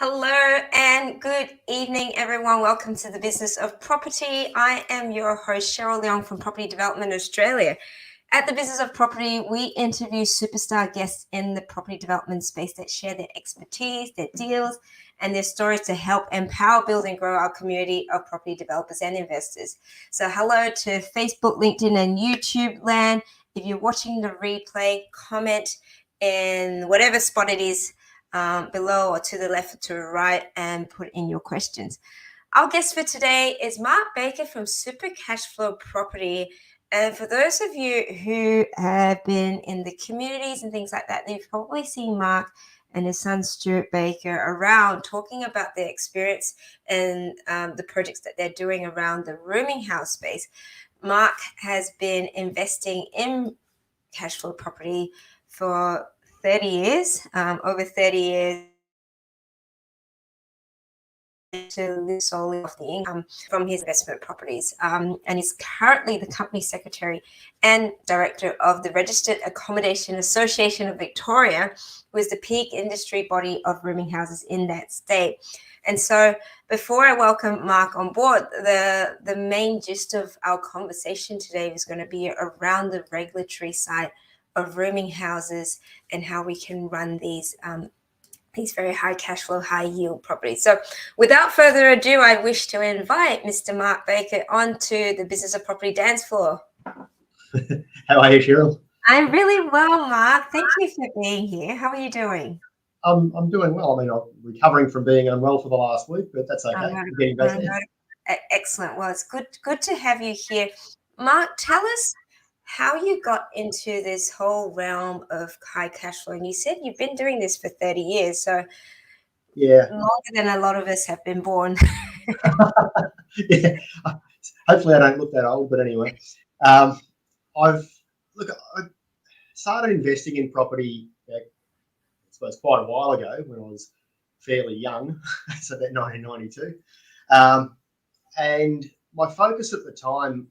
Hello and good evening, everyone. Welcome to the Business of Property. I am your host, Cheryl Leong from Property Development Australia. At the Business of Property, we interview superstar guests in the property development space that share their expertise, their deals, and their stories to help empower, build, and grow our community of property developers and investors. So hello to Facebook, LinkedIn, and YouTube land. If you're watching the replay, comment in whatever spot it is below or to the left or to the right and put in your questions. Our guest for today is Mark Baker from Super Cashflow Property. And for those of you who have been in the communities and things like that, you've probably seen Mark and his son Stuart Baker around talking about their experience and the projects that they're doing around the rooming house space. Mark has been investing in cashflow property for 30 years, over 30 years, to live solely off the income from his investment properties, and is currently the company secretary and director of the Registered Accommodation Association of Victoria, who is the peak industry body of rooming houses in that state. And so before I welcome Mark on board, the main gist of our conversation today is going to be around the regulatory side of rooming houses and how we can run these very high cash flow, high yield properties. So without further ado, I wish to invite Mr. Mark Baker onto the Business of Property dance floor. How are you, Cheryl? I'm really well, Mark. Thank you for being here. How are you doing? I'm doing well. I mean, I'm recovering from being unwell for the last week, but that's okay. Getting better. Excellent. Well, it's good to have you here. Mark, tell us how you got into this whole realm of high cash flow. And you said you've been doing this for 30 years, so yeah, longer than a lot of us have been born. Yeah, hopefully I don't look that old, but anyway, I started investing in property, I suppose, quite a while ago when I was fairly young, so about 1992, and my focus at the time,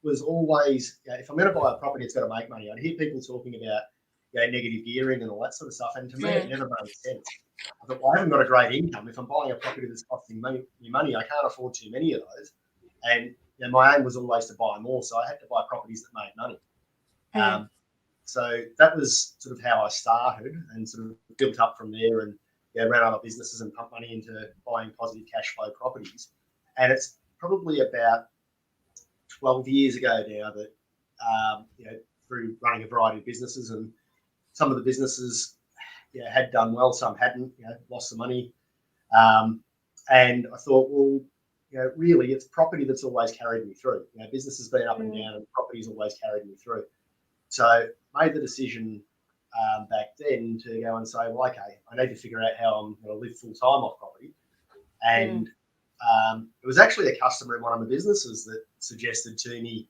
was always, if I'm going to buy a property, it's got to make money. I'd hear people talking about negative gearing and all that sort of stuff, and to me, it never made sense. I thought, well, I haven't got a great income. If I'm buying a property that's costing me money, I can't afford too many of those. And my aim was always to buy more, so I had to buy properties that made money. So that was sort of how I started, and sort of built up from there, and ran other businesses and pumped money into buying positive cash flow properties. And it's probably about 12 years ago now that, through running a variety of businesses, and some of the businesses had done well, some hadn't, lost some money. And I thought, well, really, it's property that's always carried me through. Business has been up and down, and property's always carried me through. So made the decision back then to go and say, well, okay, I need to figure out how I'm going to live full time off property. And it was actually a customer in one of the businesses that suggested to me,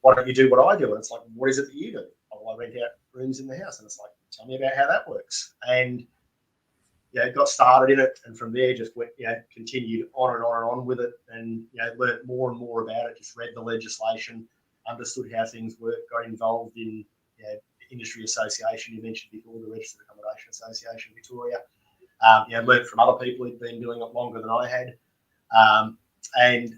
why don't you do what I do? And it's like, what is it that you do? Oh, well, I rent out rooms in the house. And it's like, tell me about how that works. And got started in it, and from there just went, continued on and on and on with it, and learned more and more about it. Just read the legislation, understood how things work, got involved in the industry association you mentioned before, the Registered Accommodation Association Victoria. Learned from other people who'd been doing it longer than I had, and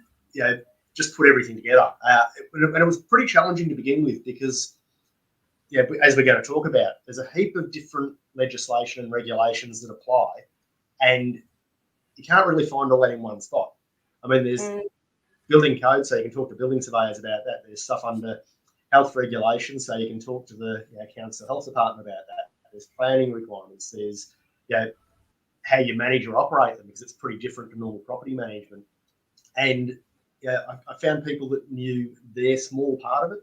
just put everything together. And it was pretty challenging to begin with because, as we're going to talk about, there's a heap of different legislation and regulations that apply, and you can't really find all that in one spot. I mean, there's building code, so you can talk to building surveyors about that. There's stuff under health regulations, so you can talk to the council health department about that. There's planning requirements. There's how you manage or operate them, because it's pretty different to normal property management. And I found people that knew their small part of it,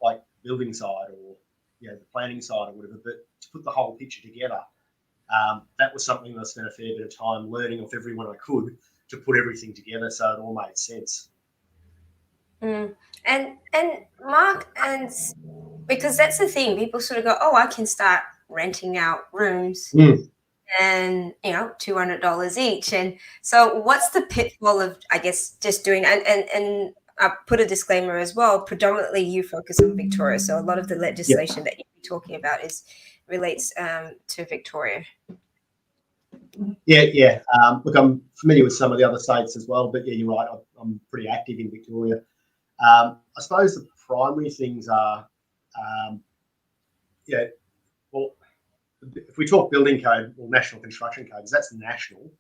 like building side or the planning side or whatever, but to put the whole picture together, that was something that I spent a fair bit of time learning off everyone I could to put everything together so it all made sense. And Mark, and because that's the thing, people sort of go, oh, I can start renting out rooms and $200 each. And so what's the pitfall of, I guess, just doing, and I put a disclaimer as well, predominantly you focus on Victoria, so a lot of the legislation that you're talking about relates to Victoria. Yeah. Look, I'm familiar with some of the other states as well, but yeah, you're right. I'm pretty active in Victoria. I suppose the primary things are, well, if we talk building code or national construction codes, that's national.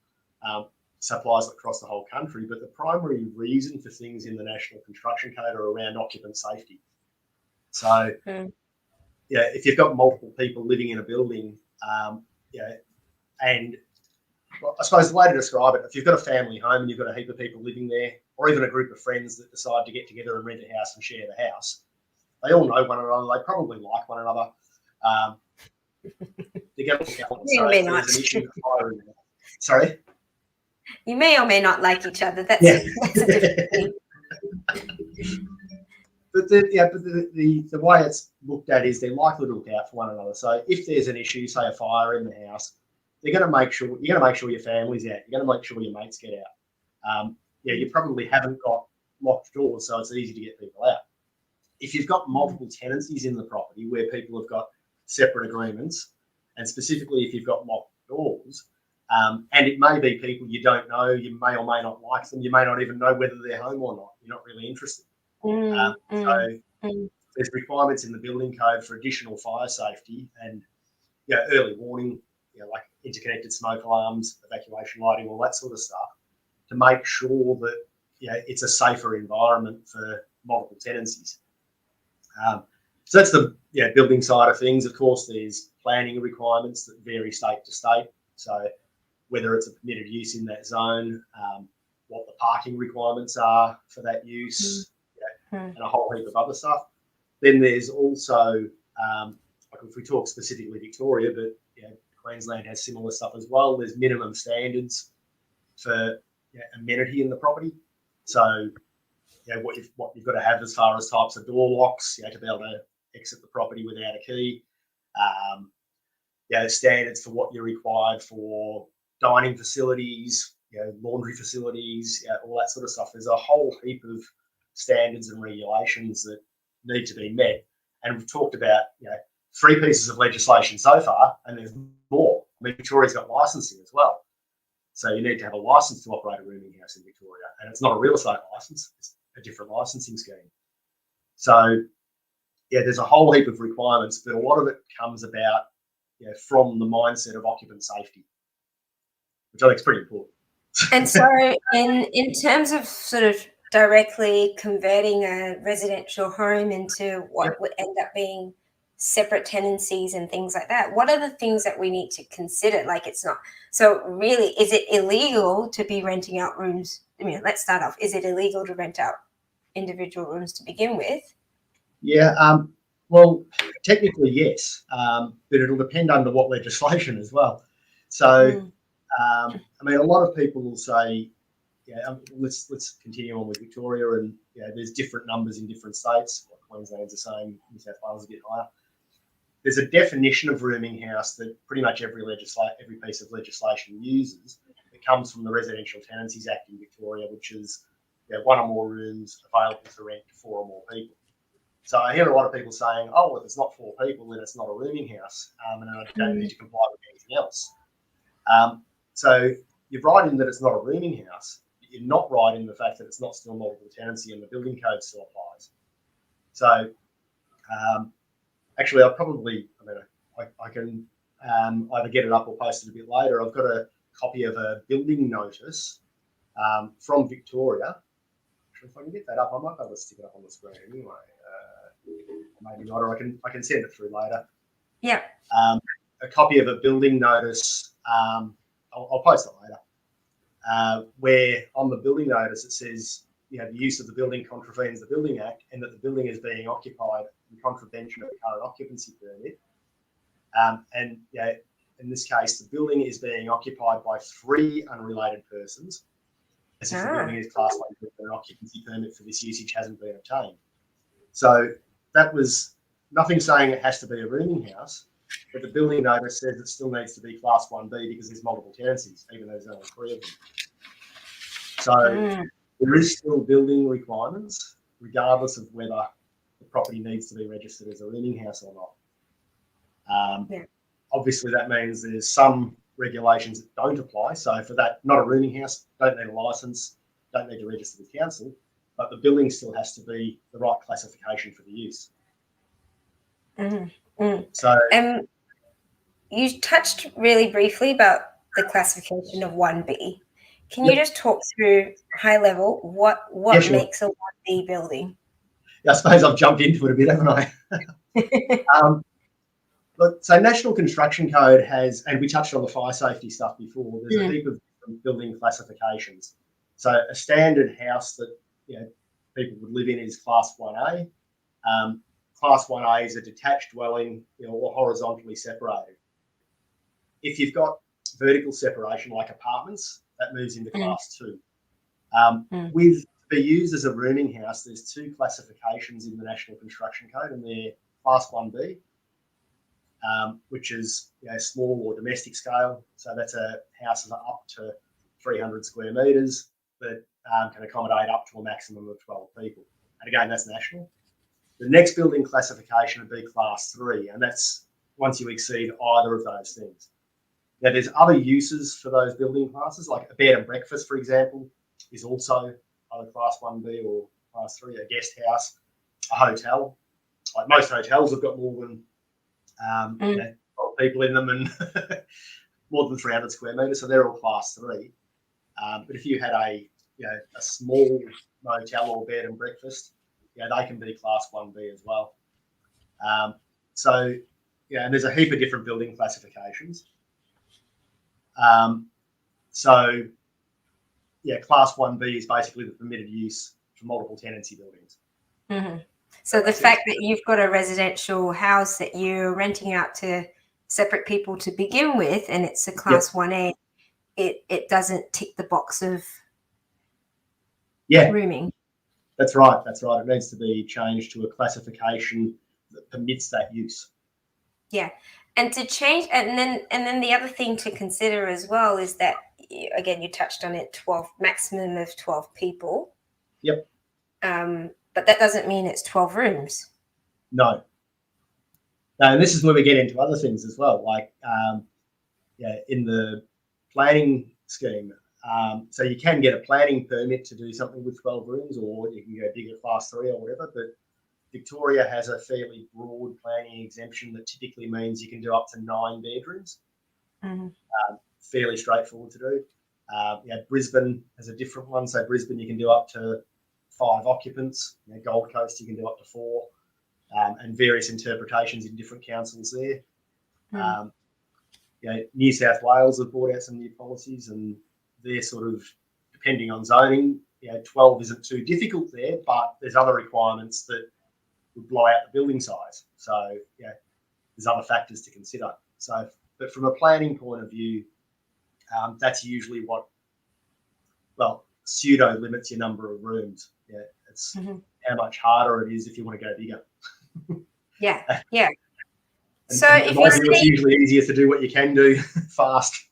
So applies across the whole country, but the primary reason for things in the national construction code are around occupant safety. So, if you've got multiple people living in a building, and well, I suppose the way to describe it, if you've got a family home and you've got a heap of people living there, or even a group of friends that decide to get together and rent a house and share the house, they all know one another. They probably like one another. They're going to look out. You may not. Sorry? You may or may not like each other. That's a different thing. But the way it's looked at is they're likely to look out for one another. So if there's an issue, say a fire in the house, you're going to make sure your family's out. You're going to make sure your mates get out. You probably haven't got locked doors, so it's easy to get people out. If you've got multiple tenancies in the property where people have got separate agreements, and specifically if you've got locked doors, and it may be people you don't know, you may or may not like them, you may not even know whether they're home or not. You're not really interested. There's requirements in the building code for additional fire safety and early warning, like interconnected smoke alarms, evacuation lighting, all that sort of stuff, to make sure that it's a safer environment for multiple tenancies. So that's the building side of things. Of course, there's planning requirements that vary state to state. So whether it's a permitted use in that zone, what the parking requirements are for that use, and a whole heap of other stuff. Then there's also, like if we talk specifically Victoria, but Queensland has similar stuff as well. There's minimum standards for amenity in the property. So what you've got to have as far as types of door locks, to be able to exit the property without a key. Standards for what you're required for dining facilities, laundry facilities, all that sort of stuff. There's a whole heap of standards and regulations that need to be met. And we've talked about 3 pieces of legislation so far, and there's more. I mean, Victoria's got licensing as well. So you need to have a license to operate a rooming house in Victoria. And it's not a real estate license, it's a different licensing scheme. So, there's a whole heap of requirements, but a lot of it comes about from the mindset of occupant safety, which I think is pretty important. And so in terms of sort of directly converting a residential home into what would end up being separate tenancies and things like that, what are the things that we need to consider? Like, it's not, so really, is it illegal to be renting out rooms? I mean, let's start off. Is it illegal to rent out individual rooms to begin with? Well, technically, yes, but it'll depend under what legislation as well. So, I mean, a lot of people will say, let's continue on with Victoria, and there's different numbers in different states. Queensland's the same, New South Wales is a bit higher. There's a definition of rooming house that pretty much every piece of legislation uses. It comes from the Residential Tenancies Act in Victoria, which is 1 or more rooms available to rent to 4 or more people. So I hear a lot of people saying, oh, well, if it's not 4 people, then it's not a rooming house, and I don't need to comply with anything else. So you're right in that it's not a rooming house. You're not right in the fact that it's not still multiple tenancy and the building code still applies. So actually, I can either get it up or post it a bit later. I've got a copy of a building notice from Victoria. Actually, if I can get that up, I might be able to stick it up on the screen anyway. Maybe not, or I can send it through later. Yeah. A copy of a building notice. I'll post it later. Where on the building notice it says, the use of the building contravenes the Building Act, and that the building is being occupied in contravention of the current occupancy permit. And in this case, the building is being occupied by 3 unrelated persons, as if the building is classed like an occupancy permit for this usage hasn't been obtained. So that was nothing saying it has to be a rooming house, but the building notice says it still needs to be Class 1B because there's multiple tenancies, even though there's only 3 of them. So there is still building requirements, regardless of whether the property needs to be registered as a rooming house or not. Obviously, that means there's some regulations that don't apply. So for that, not a rooming house, don't need a license, don't need to register with council, but the building still has to be the right classification for the use. So you touched really briefly about the classification of 1B. Can you just talk through high level what makes a 1B building? I suppose I've jumped into it a bit, haven't I? Look, so National Construction Code has, and we touched on the fire safety stuff before, there's a heap of different building classifications. So a standard house that people would live in is Class 1A. Class 1A is a detached dwelling, or horizontally separated. If you've got vertical separation like apartments, that moves into Class 2. With to be used as a rooming house, there's 2 classifications in the National Construction Code, and they're Class 1B, which is small or domestic scale. So that's a house of up to 300 square metres that can accommodate up to a maximum of 12 people. And again, that's national. The next building classification would be Class 3, and that's once you exceed either of those things. Now, there's other uses for those building classes, like a bed and breakfast, for example, is also either Class 1B or Class 3, a guest house, a hotel. Like most hotels have got more than 12 people in them and more than 300 square metres, so they're all Class 3. But if you had a small motel or bed and breakfast, they can be Class 1B as well. And there's a heap of different building classifications. Class 1B is basically the permitted use for multiple tenancy buildings. So the fact that you've got a residential house that you're renting out to separate people to begin with, and it's a Class 1A, it doesn't tick the box of rooming. That's right. It needs to be changed to a classification that permits that use. Yeah. And to change, and then the other thing to consider as well is that, again, you touched on it, maximum of 12 people. Yep. But that doesn't mean it's 12 rooms. No, and this is where we get into other things as well, like in the planning scheme. So you can get a planning permit to do something with 12 rooms, or you can go bigger, Class 3 or whatever, but Victoria has a fairly broad planning exemption that typically means you can do up to 9 bedrooms. Fairly straightforward to do. Brisbane has a different one. So Brisbane, you can do up to 5 occupants. Gold Coast, you can do up to 4, and various interpretations in different councils there. New South Wales have brought out some new policies, and they're sort of, depending on zoning, 12 isn't too difficult there, but there's other requirements that would blow out the building size. So there's other factors to consider. So, but from a planning point of view, that's usually what, pseudo limits your number of rooms. It's how much harder it is if you want to go bigger. So if it's usually easier to do what you can do fast.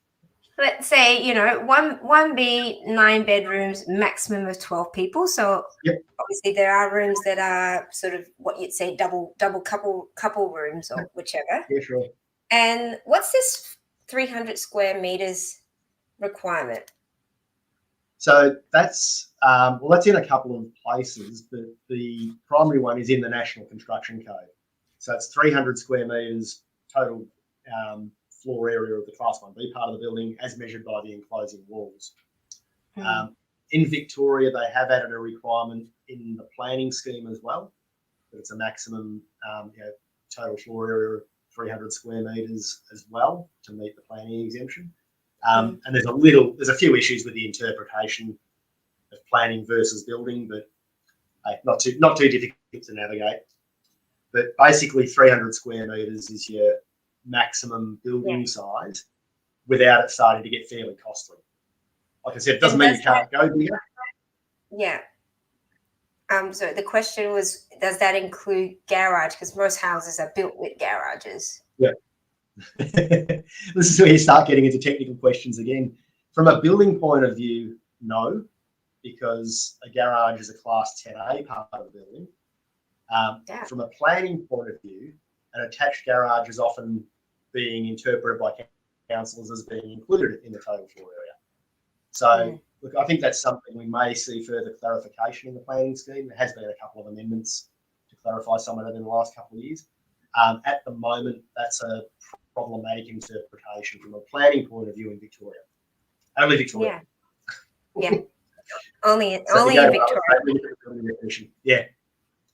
Let's say, 1B, 9 bedrooms, maximum of 12 people. So obviously there are rooms that are sort of what you'd say double couple rooms or whichever. Yeah, sure. And what's this 300 square meters requirement? So that's that's in a couple of places, but the primary one is in the National Construction Code. So it's 300 square metres total floor area of the Class 1B part of the building as measured by the enclosing walls. In Victoria, they have added a requirement in the planning scheme as well, that it's a maximum total floor area of 300 square metres as well to meet the planning exemption. And there's a few issues with the interpretation of planning versus building, but not too difficult to navigate. But basically 300 square metres is your maximum building size without it starting to get fairly costly. Like I said, it doesn't mean you can't go bigger. Yeah. So the question was, does that include garage? Because most houses are built with garages. Yeah. This is where you start getting into technical questions again. From a building point of view, no, because a garage is a Class 10A part of the building. From a planning point of view, an attached garage is often being interpreted by councils as being included in the total floor area. So, look, I think that's something we may see further clarification in the planning scheme. There has been a couple of amendments to clarify some of it in the last couple of years. At the moment, that's a problematic interpretation from a planning point of view in Victoria. Only Victoria. Yeah. Only So in Victoria. Yeah.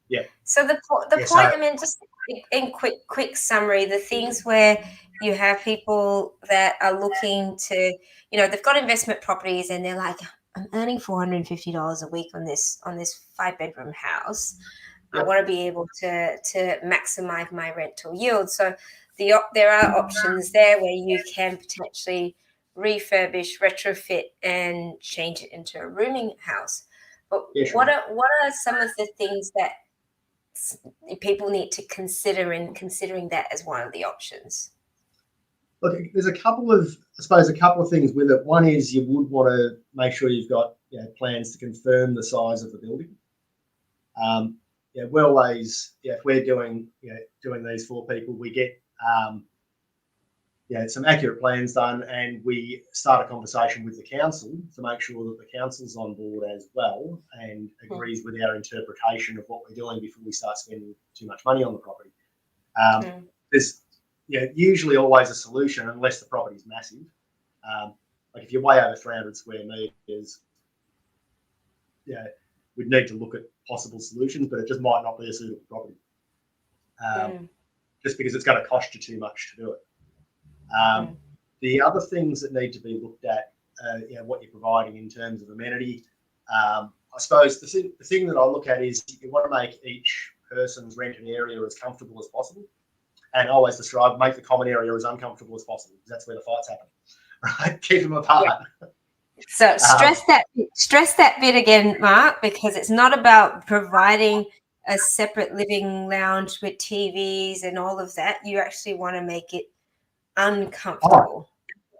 Yeah. So the point, I mean, just in quick summary, the things where you have people that are looking to, they've got investment properties and they're like, I'm earning $450 a week on this 5-bedroom house. Yep. I want to be able to maximize my rental yield. So there are options there where you can potentially refurbish, retrofit, and change it into a rooming house. But what are some of the things that people need to consider in considering that as one of the options? Look, there's a couple of things with it. One is you would want to make sure you've got plans to confirm the size of the building. If we're doing these for people, we get some accurate plans done, and we start a conversation with the council to make sure that the council's on board as well and agrees with our interpretation of what we're doing before we start spending too much money on the property. There's usually always a solution unless the property is massive. Like if you're way over 300 square metres, we'd need to look at possible solutions, but it just might not be a suitable property. Just because it's going to cost you too much to do it. The other things that need to be looked at, what you're providing in terms of amenity. I suppose the thing that I look at is you want to make each person's rented area as comfortable as possible, and always make the common area as uncomfortable as possible, because that's where the fights happen. Right? Keep them apart. Yeah. So stress that bit again, Mark, because it's not about providing a separate living lounge with TVs and all of that. You actually want to make it uncomfortable.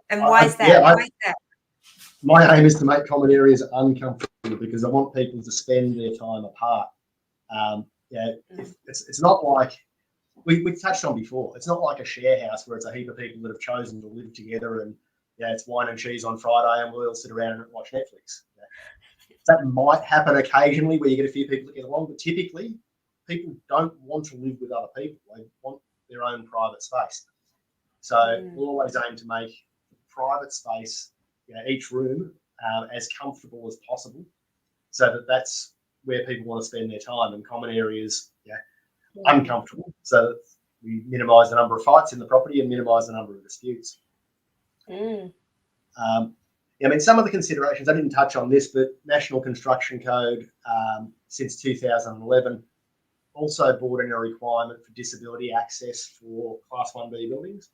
And why is that? My aim is to make common areas uncomfortable because I want people to spend their time apart. It's not like we touched on before. It's not like a share house where it's a heap of people that have chosen to live together and it's wine and cheese on Friday and we'll all sit around and watch Netflix. That might happen occasionally where you get a few people that get along, but typically people don't want to live with other people. They want their own private space. So we'll always aim to make the private space, each room, as comfortable as possible, so that's where people want to spend their time, and common areas, uncomfortable, so that we minimise the number of fights in the property and minimise the number of disputes. Some of the considerations, I didn't touch on this, but National Construction Code since 2011 also brought in a requirement for disability access for Class 1B buildings.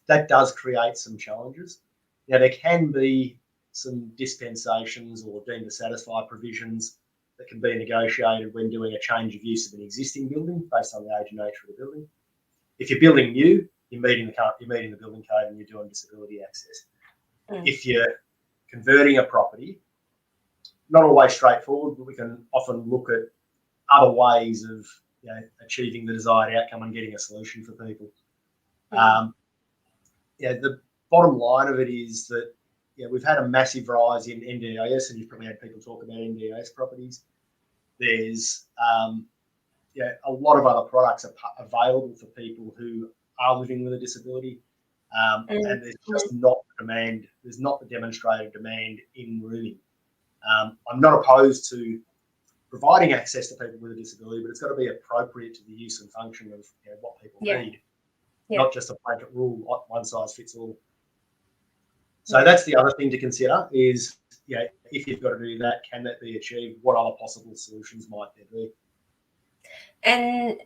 That does create some challenges. Now, there can be some dispensations or deemed to satisfy provisions that can be negotiated when doing a change of use of an existing building based on the age and nature of the building. If you're building new, you're meeting the building code and you're doing disability access. If you're converting a property, not always straightforward, but we can often look at other ways of achieving the desired outcome and getting a solution for people. The bottom line of it is that we've had a massive rise in NDIS, and you've probably had people talk about NDIS properties. There's a lot of other products are available for people who are living with a disability, and there's just not demand. There's not the demonstrated demand in rooming. I'm not opposed to providing access to people with a disability, but it's got to be appropriate to the use and function of what people need, not just a blanket rule, one size fits all. So that's the other thing to consider is, if you've got to do that, can that be achieved? What other possible solutions might there be? And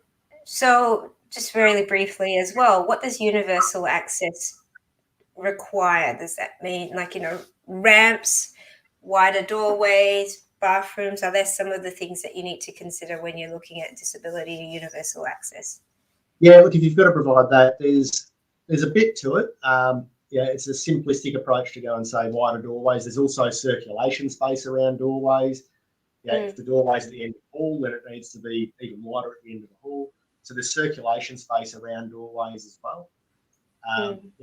so just very briefly as well, what does universal access require? Does that mean ramps, wider doorways, bathrooms? Are there some of the things that you need to consider when you're looking at disability universal access? Yeah, look, if you've got to provide that, there's a bit to it. It's a simplistic approach to go and say wider doorways. There's also circulation space around doorways. If the doorway's at the end of the hall, then it needs to be even wider at the end of the hall. So there's circulation space around doorways as well.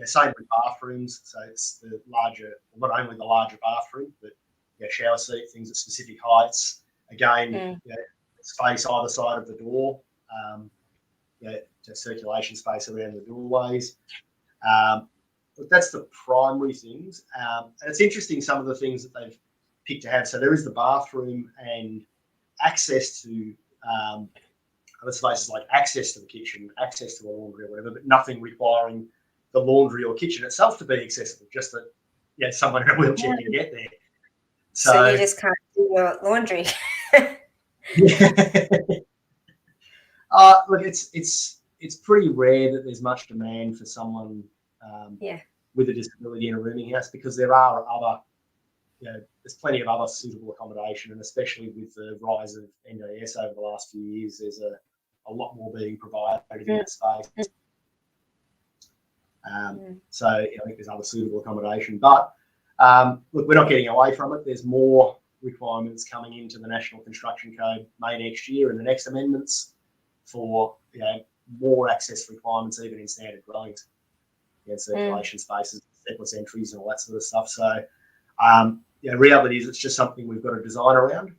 Same with bathrooms. So it's the larger, not only the larger bathroom, but shower seat, things at specific heights. Again, space either side of the door, circulation space around the doorways. But that's the primary things. And it's interesting, some of the things that they've picked to have. So there is the bathroom and access to other spaces, like access to the kitchen, access to the laundry or whatever, but nothing requiring the laundry or kitchen itself to be accessible, just that someone in a wheelchair can get there. So you just can't do your laundry. Look, it's pretty rare that there's much demand for someone with a disability in a rooming house, because there are other, there's plenty of other suitable accommodation, and especially with the rise of NDIS over the last few years, there's a lot more being provided in that space. So I think there's other suitable accommodation, but look, we're not getting away from it. There's more requirements coming into the National Construction Code May next year, and the next amendments for more access requirements even in standard dwellings, circulation spaces, stepless entries, and all that sort of stuff. So reality is it's just something we've got to design around,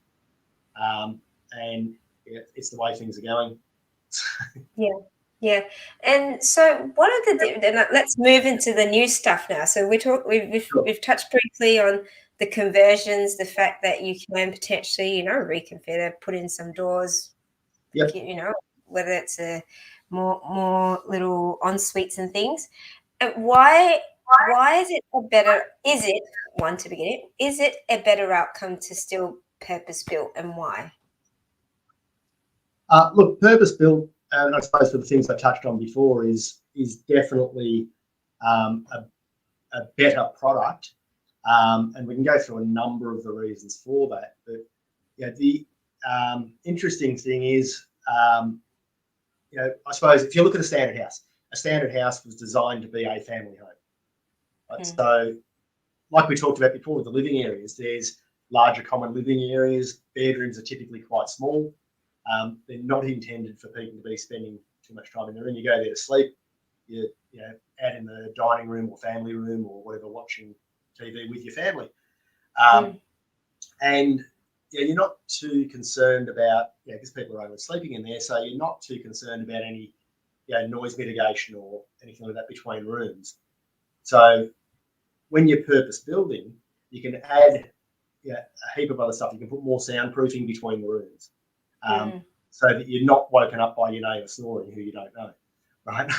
and it's the way things are going. Yeah. And so what are let's move into the new stuff now. So we've touched briefly on the conversions, the fact that you can potentially, reconfigure, put in some doors, whether it's a more little en-suites and things. And why is it a better outcome to still purpose-built, and why? Look, purpose-built, and I suppose for the things I touched on before, is definitely a better product, and we can go through a number of the reasons for that. But the interesting thing is, I suppose if you look at a standard house was designed to be a family home. Right? So, like we talked about before with the living areas, there's larger common living areas. Bedrooms are typically quite small. They're not intended for people to be spending too much time in the room. You go there to sleep, you're out in the dining room or family room or whatever, watching TV with your family. And you're not too concerned about, because people are only sleeping in there, so you're not too concerned about any noise mitigation or anything like that between rooms. So when you're purpose building, you can add a heap of other stuff. You can put more soundproofing between the rooms. So that you're not woken up by your neighbour snoring who you don't know, right?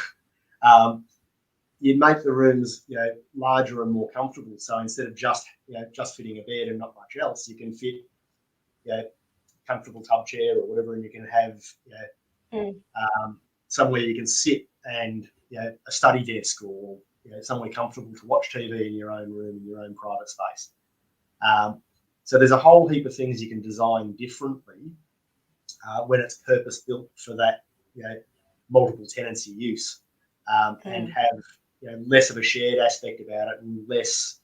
You make the rooms larger and more comfortable. So instead of just fitting a bed and not much else, you can fit comfortable tub chair or whatever, and you can have somewhere you can sit and a study desk or somewhere comfortable to watch TV in your own room, in your own private space. So there's a whole heap of things you can design differently when it's purpose built for that multiple tenancy use, and have less of a shared aspect about it and less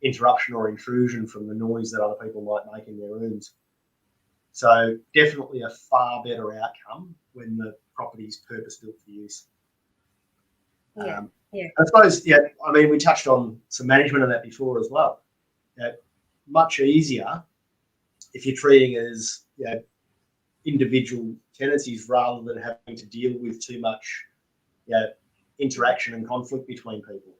interruption or intrusion from the noise that other people might make in their rooms. So definitely a far better outcome when the property is purpose built for use. I suppose, I mean, we touched on some management of that before as well. Much easier if you're treating as individual tenancies rather than having to deal with too much interaction and conflict between people.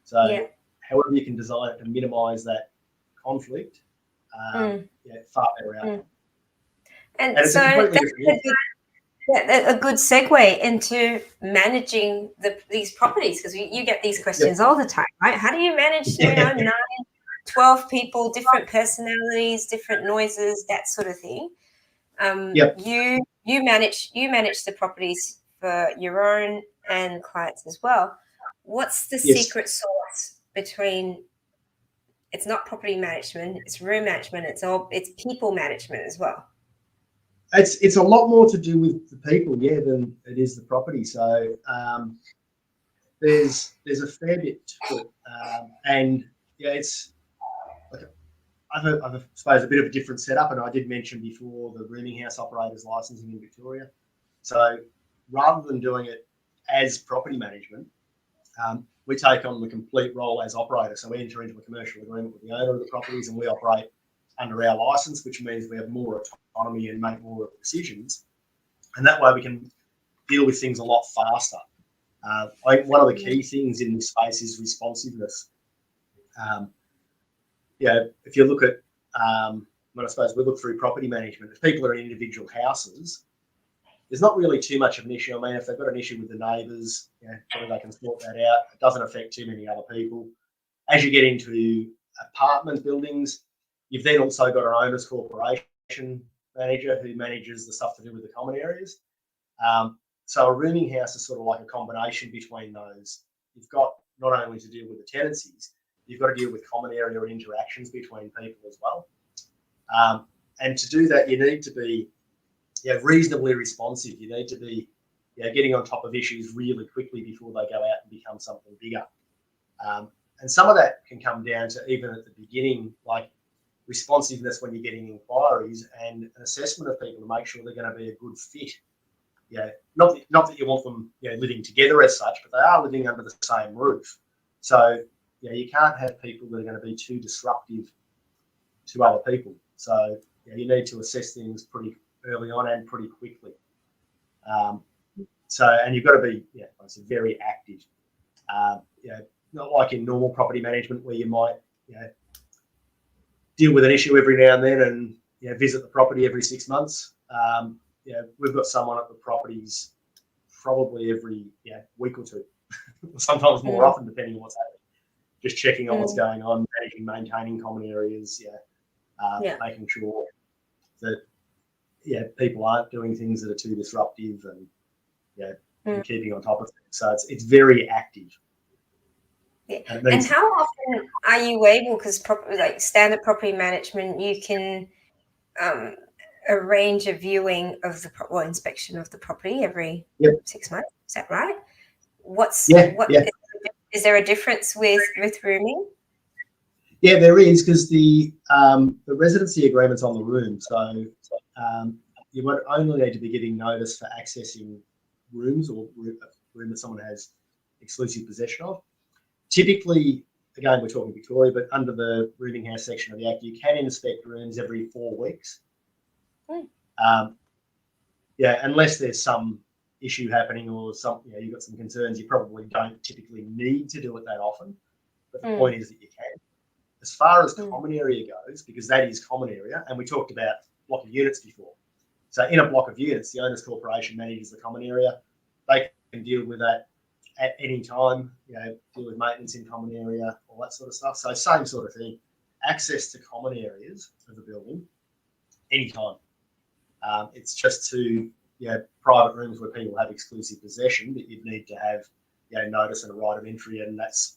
So however you can design it to minimise that conflict, far better outcome. And so that's a good segue into managing these properties, because you get these questions all the time, right? How do you manage 9, 12 people, different personalities, different noises, that sort of thing? You manage the properties for your own and clients as well. What's the secret sauce between? It's not property management, it's room management, it's people management as well. It's a lot more to do with the people, than it is the property. So there's a fair bit to it, and it's like I suppose a bit of a different setup. And I did mention before the rooming house operators licensing in Victoria. So rather than doing it as property management, we take on the complete role as operator. So we enter into a commercial agreement with the owner of the properties, and we operate under our license, which means we have more autonomy and make more decisions. And that way we can deal with things a lot faster. I think one of the key things in this space is responsiveness. If you look at, I suppose we look through property management, if people are in individual houses, there's not really too much of an issue. I mean, if they've got an issue with the neighbours, they can sort that out. It doesn't affect too many other people. As you get into apartment buildings, you've then also got an owner's corporation manager who manages the stuff to do with the common areas. So a rooming house is sort of like a combination between those. You've got not only to deal with the tenancies, you've got to deal with common area and interactions between people as well. And to do that, you need to be reasonably responsive. You need to be getting on top of issues really quickly before they go out and become something bigger. And some of that can come down to, even at the beginning, like responsiveness when you're getting inquiries and an assessment of people to make sure they're going to be a good fit. Not that you want them living together as such, but they are living under the same roof. So you can't have people that are going to be too disruptive to other people. So you need to assess things pretty early on and pretty quickly. And you've got to be very active. Not like in normal property management where you might deal with an issue every now and then and visit the property every 6 months. We've got someone at the properties probably every week or two, sometimes more often depending on what's happening. Just checking on what's going on, maintaining common areas, making sure that people aren't doing things that are too disruptive and keeping on top of things. So it's very active. Yeah. And how often are you able, because like standard property management, you can arrange a viewing of the inspection of the property every 6 months? Is that right? Is there a difference with rooming? Yeah, there is, because the residency agreement's on the room. So you won't only need to be giving notice for accessing rooms or a room that someone has exclusive possession of. Typically, again, we're talking Victoria, but under the rooming house section of the Act, you can inspect rooms every 4 weeks. Unless there's some issue happening or you've got some concerns, you probably don't typically need to do it that often. But the point is that you can. As far as common area goes, because that is common area, and we talked about block of units before. So in a block of units, the owner's corporation manages the common area. They can deal with that at any time, deal with maintenance in common area, all that sort of stuff. So same sort of thing. Access to common areas of the building anytime. It's just to private rooms where people have exclusive possession that you'd need to have notice and a right of entry, and that's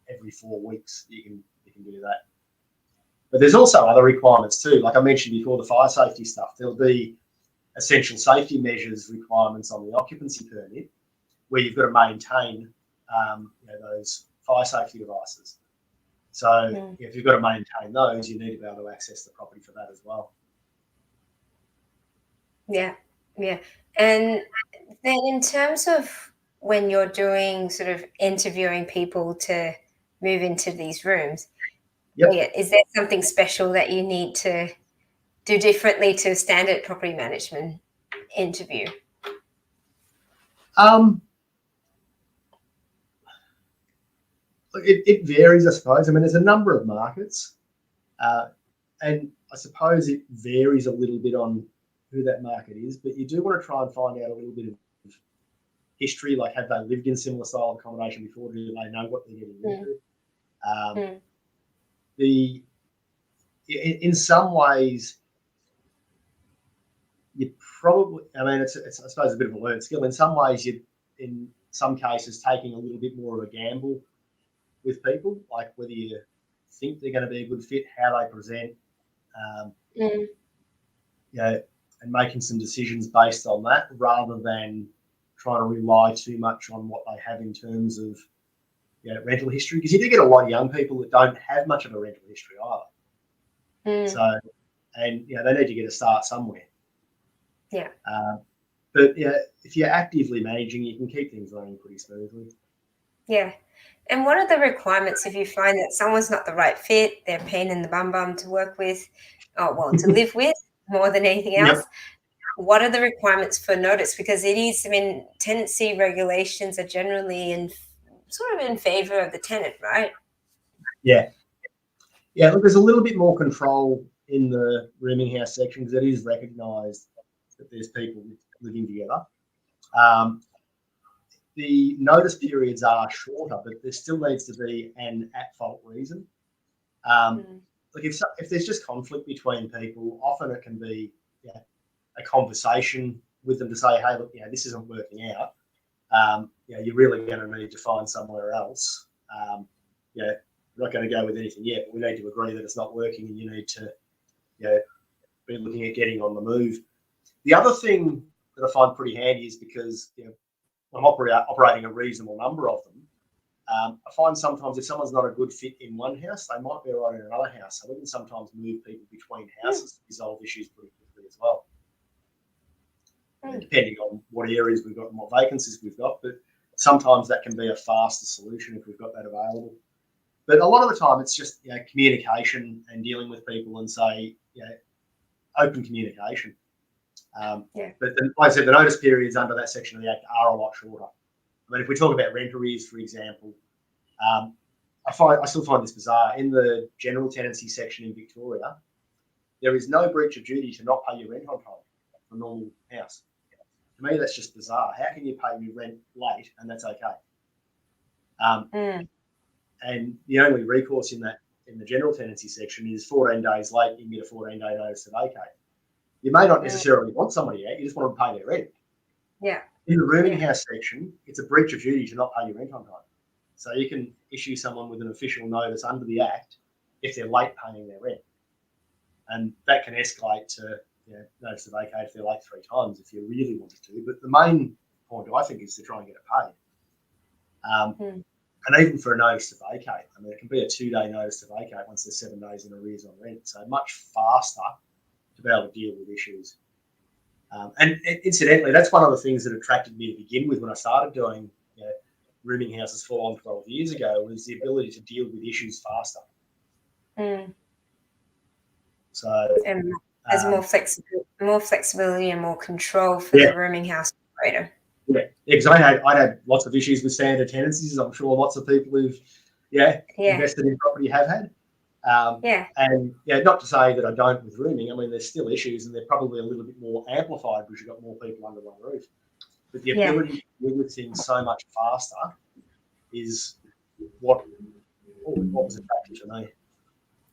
every 4 weeks you can do that. But there's also other requirements too. Like I mentioned before, the fire safety stuff. There'll be essential safety measures requirements on the occupancy permit where you've got to maintain those fire safety devices. So if you've got to maintain those, you need to be able to access the property for that as well. Yeah. And then in terms of when you're doing sort of interviewing people to move into these rooms, is there something special that you need to do differently to a standard property management interview? It varies, I suppose. I mean, there's a number of markets, and I suppose it varies a little bit on who that market is, but you do want to try and find out a little bit of history, like have they lived in similar style of accommodation before? Do they know what they're getting into? In some ways, you probably, I mean, it's I suppose a bit of a learned skill. In some ways, you, in some cases, taking a little bit more of a gamble with people, like whether you think they're going to be a good fit, how they present, and making some decisions based on that rather than trying to rely too much on what they have in terms of rental history, because you do get a lot of young people that don't have much of a rental history either. So, and they need to get a start somewhere. But if you're actively managing, you can keep things running pretty smoothly. Yeah. And what are the requirements if you find that someone's not the right fit, they're a pain in the bum to work with, to live with more than anything else? Yep. What are the requirements for notice? Because it is, I mean, tenancy regulations are generally sort of in favor of the tenant, right? Yeah. Yeah, look, there's a little bit more control in the rooming house section because it is recognised that there's people living together. The notice periods are shorter, but there still needs to be an at-fault reason. Like if there's just conflict between people, often it can be a conversation with them to say, hey, look, this isn't working out. You're really going to need to find somewhere else. We're not going to go with anything yet, but we need to agree that it's not working and you need to be looking at getting on the move. The other thing that I find pretty handy is because I'm operating a reasonable number of them. I find sometimes if someone's not a good fit in one house, they might be right in another house. So we can sometimes move people between houses to resolve issues pretty quickly as well. Depending on what areas we've got and what vacancies we've got, but sometimes that can be a faster solution if we've got that available. But a lot of the time it's just communication and dealing with people and say open communication. But like I said, the notice periods under that section of the Act are a lot shorter. I mean, if we talk about rent arrears, for example, I still find this bizarre. In the general tenancy section in Victoria, there is no breach of duty to not pay your rent on time for a normal house. To me, that's just bizarre. How can you pay your rent late and that's okay? And the only recourse in the general tenancy section is 14 days late, you can get a 14-day notice to vacate. You may not necessarily want somebody out, you just want them to pay their rent. Yeah. In the rooming house section, it's a breach of duty to not pay your rent on time. So you can issue someone with an official notice under the Act if they're late paying their rent. And that can escalate to notice to vacate if they're late 3 times if you really wanted to. But the main point, I think, is to try and get it paid. And even for a notice to vacate, I mean, it can be a 2-day notice to vacate once there's 7 days in arrears on rent. So much faster to be able to deal with issues. And incidentally, that's one of the things that attracted me to begin with when I started doing rooming houses 12 years ago, was the ability to deal with issues faster. So and there's more flexibility and more control for the rooming house operator. Yeah, because I had lots of issues with standard tenancies. I'm sure lots of people who've invested in property have had. And not to say that I don't with rooming. I mean, there's still issues, and they're probably a little bit more amplified because you've got more people under one roof. But the ability to deal with things so much faster is what was attractive to me.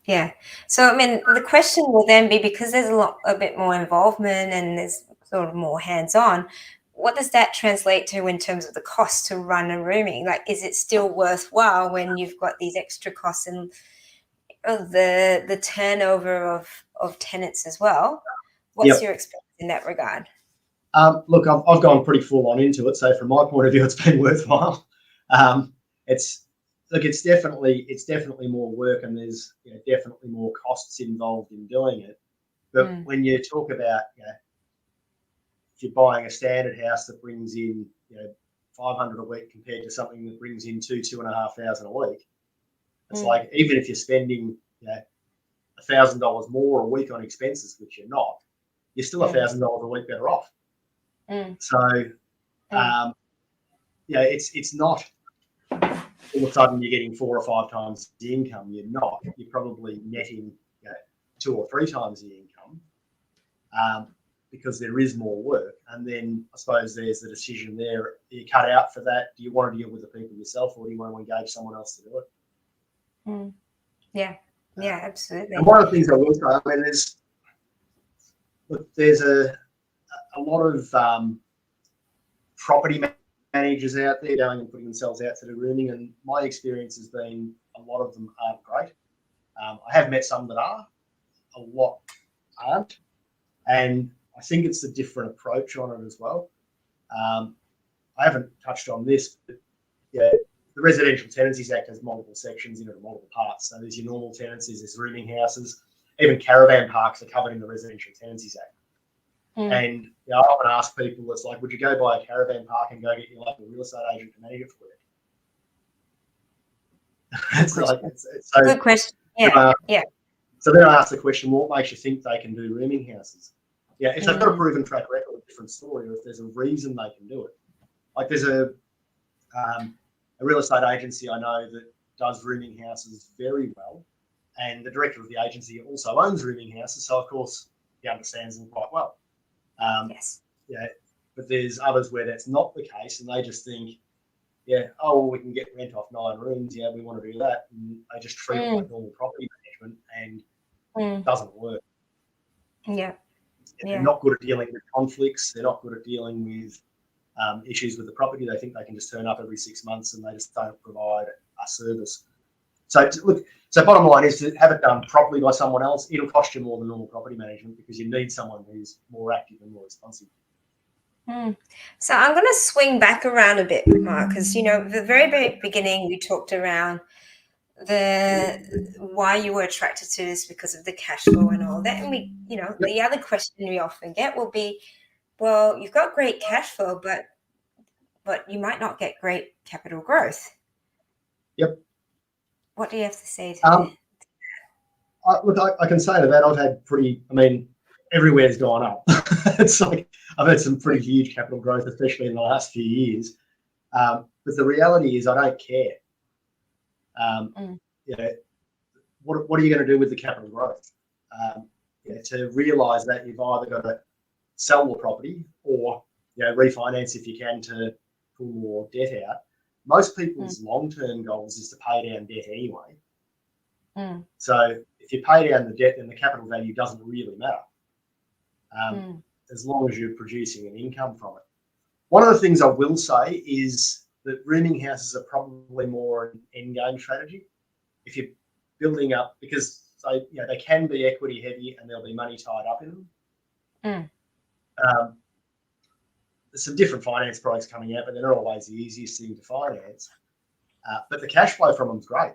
Yeah. So, I mean, the question will then be, because there's a bit more involvement and there's sort of more hands-on, what does that translate to in terms of the cost to run a rooming? Like, is it still worthwhile when you've got these extra costs and the turnover of tenants as well? What's your experience in that regard? Look, I've gone pretty full on into it. So from my point of view, it's been worthwhile. It's definitely more work, and there's definitely more costs involved in doing it. But when you talk about if you're buying a standard house that brings in $500 a week compared to something that brings in $2,500 a week, it's like, even if you're spending $1,000 more a week on expenses, which you're not, you're still $1,000 a week better off. So it's not all of a sudden you're getting 4 or 5 times the income. You're not. You're probably netting 2 or 3 times the income because there is more work. And then I suppose there's the decision there. You cut out for that. Do you want to deal with the people yourself, or do you want to engage someone else to do it? Yeah, absolutely. And one of the things I will say, I mean, there's a lot of property managers out there going and putting themselves out to do rooming, and my experience has been a lot of them aren't great. I have met some that are, a lot aren't, and I think it's a different approach on it as well. I haven't touched on this, but the Residential Tenancies Act has multiple sections in it, multiple parts. So there's your normal tenancies, there's rooming houses, even caravan parks are covered in the Residential Tenancies Act. And I often ask people, it's like, would you go buy a caravan park and go get your local real estate agent to manage it for you? It's like, so, Good question. Yeah, yeah. So then I asked the question, what makes you think they can do rooming houses? Yeah, if they've got a proven track record, a different story, or if there's a reason they can do it. Like there's a real estate agency I know that does rooming houses very well, and the director of the agency also owns rooming houses, so of course he understands them quite well. Yes. Yeah, but there's others where that's not the case, and they just think, yeah, oh, well, we can get rent off 9 rooms. Yeah, we want to do that, and they just treat it like normal property management, and it doesn't work. Yeah. They're not good at dealing with conflicts. They're not good at dealing with issues with the property. They think they can just turn up every 6 months, and they just don't provide a service. So look, so bottom line is to have it done properly by someone else. It'll cost you more than normal property management because you need someone who's more active and more responsive. So I'm going to swing back around a bit, Mark, because, you know, the very, very beginning we talked around why you were attracted to this because of the cash flow and all that. And we, you know, the other question we often get will be, well, you've got great cash flow, but you might not get great capital growth. Yep. What do you have to say to that? Look, I can say to that I've had everywhere's gone up. It's like I've had some pretty huge capital growth, especially in the last few years. But the reality is I don't care. You know, what are you going to do with the capital growth? To realise that you've either got to sell the property or refinance if you can to pull more debt out. Most people's long-term goals is to pay down debt anyway. So if you pay down the debt, then the capital value doesn't really matter. As long as you're producing an income from it. One of the things I will say is that rooming houses are probably more an end game strategy. If you're building up, because they can be equity heavy and there'll be money tied up in them. There's some different finance products coming out, but they're not always the easiest thing to finance. But the cash flow from them is great.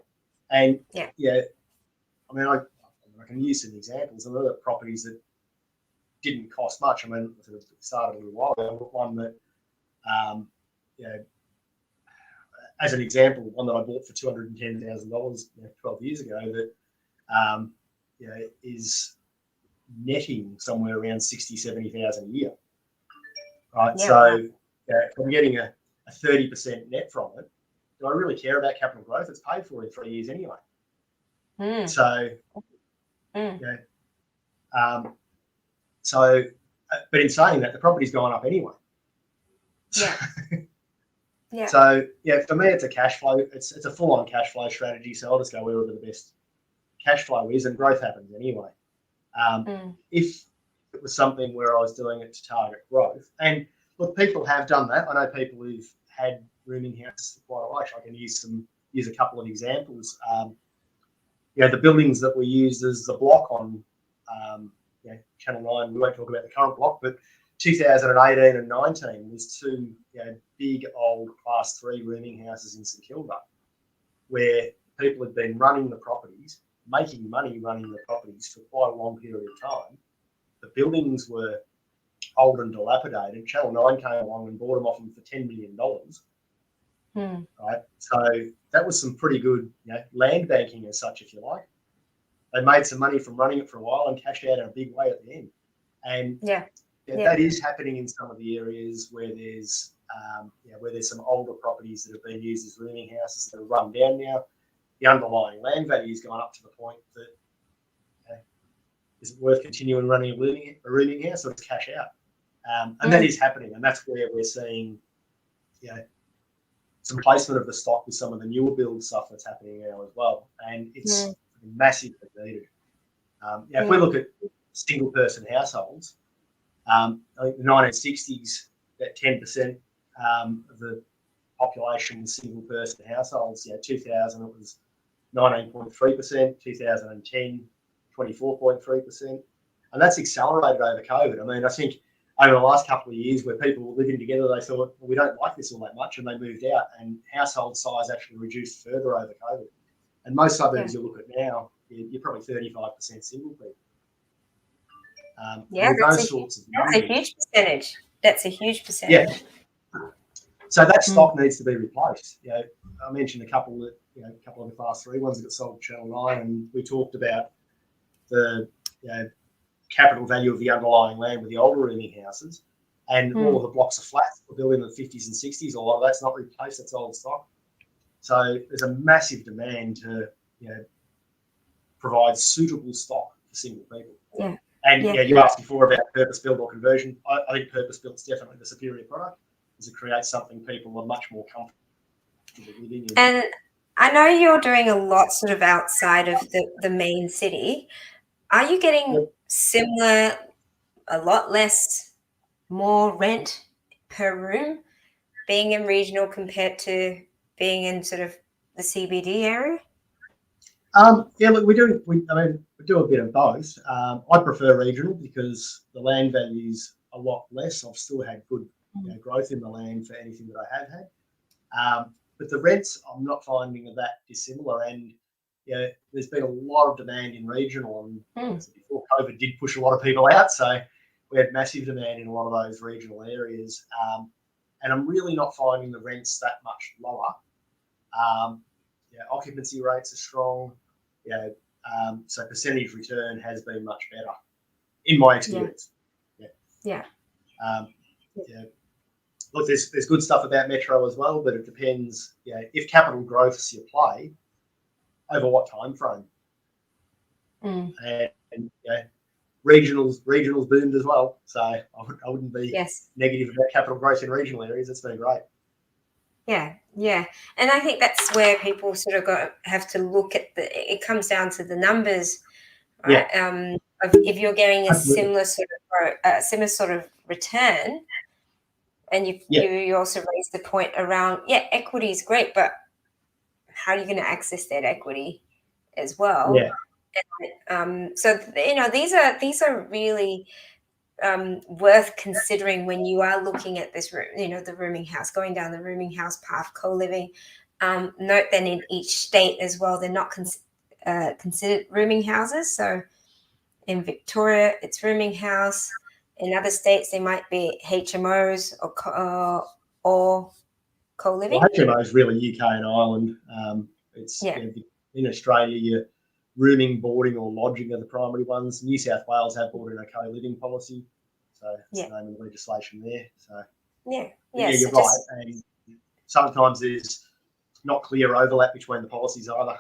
And I can use some examples. There are properties that didn't cost much. It started a little while ago. One that, as an example, one that I bought for $210,000 12 years ago that is netting somewhere around 60, 70,000 a year. Right. Yeah. So if I'm getting a 30% net from it, do I really care about capital growth? It's paid for in 3 years anyway. But in saying that, the property's gone up anyway. So for me, it's a cash flow. It's a full-on cash flow strategy. So I'll just go wherever the best cash flow is, and growth happens anyway. If it was something where I was doing it to target growth, and look, people have done that. I know people who've had rooming houses for quite a while. I can use a couple of examples. The buildings that we used as the block on Channel 9. We won't talk about the current block, but 2018 and 19 was 2 big old Class 3 rooming houses in St Kilda, where people had been running the properties, making money running the properties for quite a long period of time. The buildings were old and dilapidated. Channel 9 came along and bought them off them for $10 million. Right, so that was some pretty good land banking as such, if you like. They made some money from running it for a while and cashed out in a big way at the end. And that is happening in some of the areas where there's some older properties that have been used as rooming houses that are run down now. The underlying land value has gone up to the point that is it worth continuing running a rooming house or just cash out? And that is happening, and that's where we're seeing some placement of the stock with some of the newer build stuff that's happening now as well, and it's massively needed. If we look at single person households, I think the 1960s, that 10% of the population was single person households. 2000 it was 19.3%, 2010 24.3%, and that's accelerated over COVID. I think over the last couple of years where people were living together, they thought, well, we don't like this all that much, and they moved out, and household size actually reduced further over COVID. And most suburbs you look at now, you're probably 35% single people. That's a huge percentage. That's a huge percentage. So that stock needs to be replaced. I mentioned a couple that a couple of the class 3 ones that got sold to Channel 9, and we talked about the capital value of the underlying land with the older rooming houses, and all of the blocks of flats were built in the 50s and 60s. A lot of that's not replaced; that's old stock. So there's a massive demand to provide suitable stock for single people. Yeah. And you asked before about purpose-built or conversion. I think purpose-built is definitely the superior product, because it creates something people are much more comfortable living in. And I know you're doing a lot sort of outside of the main city. Are you getting similar, a lot less, more rent per room being in regional compared to being in sort of the CBD area? Look, we do a bit of both. I prefer regional because the land value's a lot less. I've still had good growth in the land for anything that I have had. But the rents, I'm not finding are that dissimilar. And there's been a lot of demand in regional. And before COVID did push a lot of people out, so we had massive demand in a lot of those regional areas. And I'm really not finding the rents that much lower. Occupancy rates are strong. So percentage return has been much better, in my experience. Look, there's good stuff about Metro as well, but it depends. If capital growth's your play, over what time frame? And regionals boomed as well. So I wouldn't be negative about capital growth in regional areas. It's been great. Yeah. And I think that's where people sort of have to look at it comes down to the numbers, right? If you're getting a similar sort of return, and you also raised the point around, equity is great, but how are you going to access that equity as well? So these are really worth considering when you are looking at this, the rooming house, going down the rooming house path, co-living. Note that in each state as well, they're not considered rooming houses. So in Victoria, it's rooming house. In other states, they might be HMOs or co-living. Well, HMO is really UK and Ireland. It's in Australia, you're rooming, boarding, or lodging are the primary ones. New South Wales have brought in a co-living policy, so it's the name of the legislation there. So you're right. And sometimes there's not clear overlap between the policies either.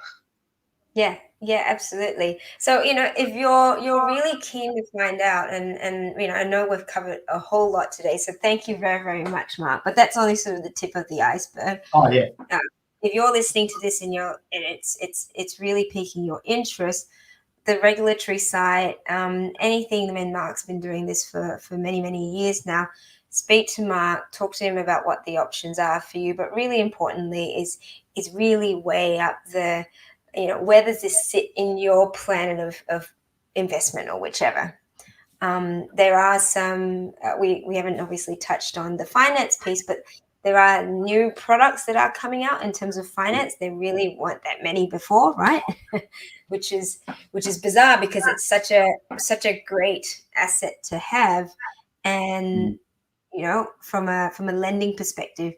Yeah, absolutely. So if you're really keen to find out, and I know we've covered a whole lot today, so thank you very, very much, Mark. But that's only sort of the tip of the iceberg. Oh yeah. If you're listening to this and it's really piquing your interest, the regulatory side, anything. I mean, Mark's been doing this for many, many years now. Speak to Mark, talk to him about what the options are for you. But really importantly is really weigh up the, where does this sit in your plan of investment or whichever. There are some, we haven't obviously touched on the finance piece, but there are new products that are coming out in terms of finance. There really weren't that many before, right? which is bizarre because it's such a great asset to have. And, from a lending perspective,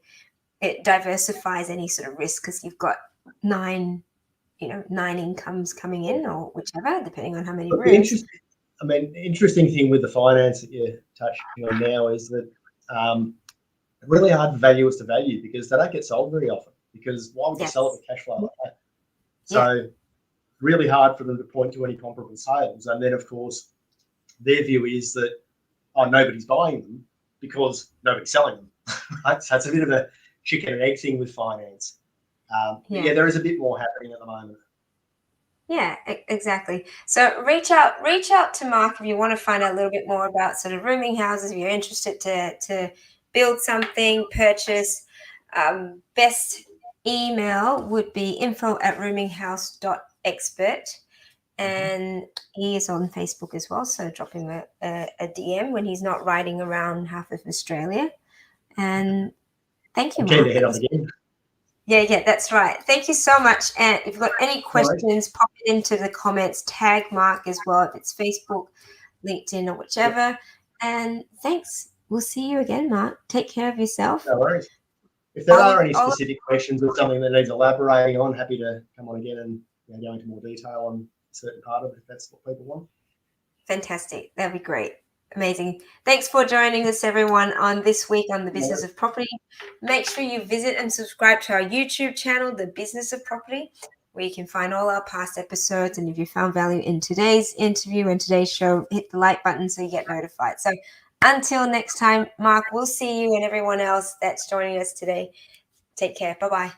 it diversifies any sort of risk because you've got nine incomes coming in or whichever, depending on how many rooms. Interesting thing with the finance that you're touching on now is that really hard for valuers to value because they don't get sold very often. Because why would you sell it with cash flow like that? So really hard for them to point to any comparable sales. And then, of course, their view is that nobody's buying them because nobody's selling them. Right? So it's a bit of a chicken and egg thing with finance. There is a bit more happening at the moment. Yeah, exactly. So reach out to Mark if you want to find out a little bit more about sort of rooming houses. If you're interested to build something, purchase. Best email would be info@roominghouse.expert, and he is on Facebook as well. So drop him a DM when he's not riding around half of Australia. And thank you, Mark. To head up again. Yeah, that's right. Thank you so much. And if you've got any questions, pop it into the comments. Tag Mark as well if it's Facebook, LinkedIn, or whichever. And thanks. We'll see you again, Mark. Take care of yourself. No worries. if there are any specific questions or something that needs elaborating on, happy to come on again and go into more detail on a certain part of it if that's what people want. Fantastic. That'd be great. Amazing. Thanks for joining us, everyone, on this week on the Business of Property. Make sure you visit and subscribe to our YouTube channel, The Business of Property, where you can find all our past episodes. And if you found value in today's interview and today's show, hit the like button so you get notified. So until next time, Mark, we'll see you and everyone else that's joining us today. Take care. Bye-bye.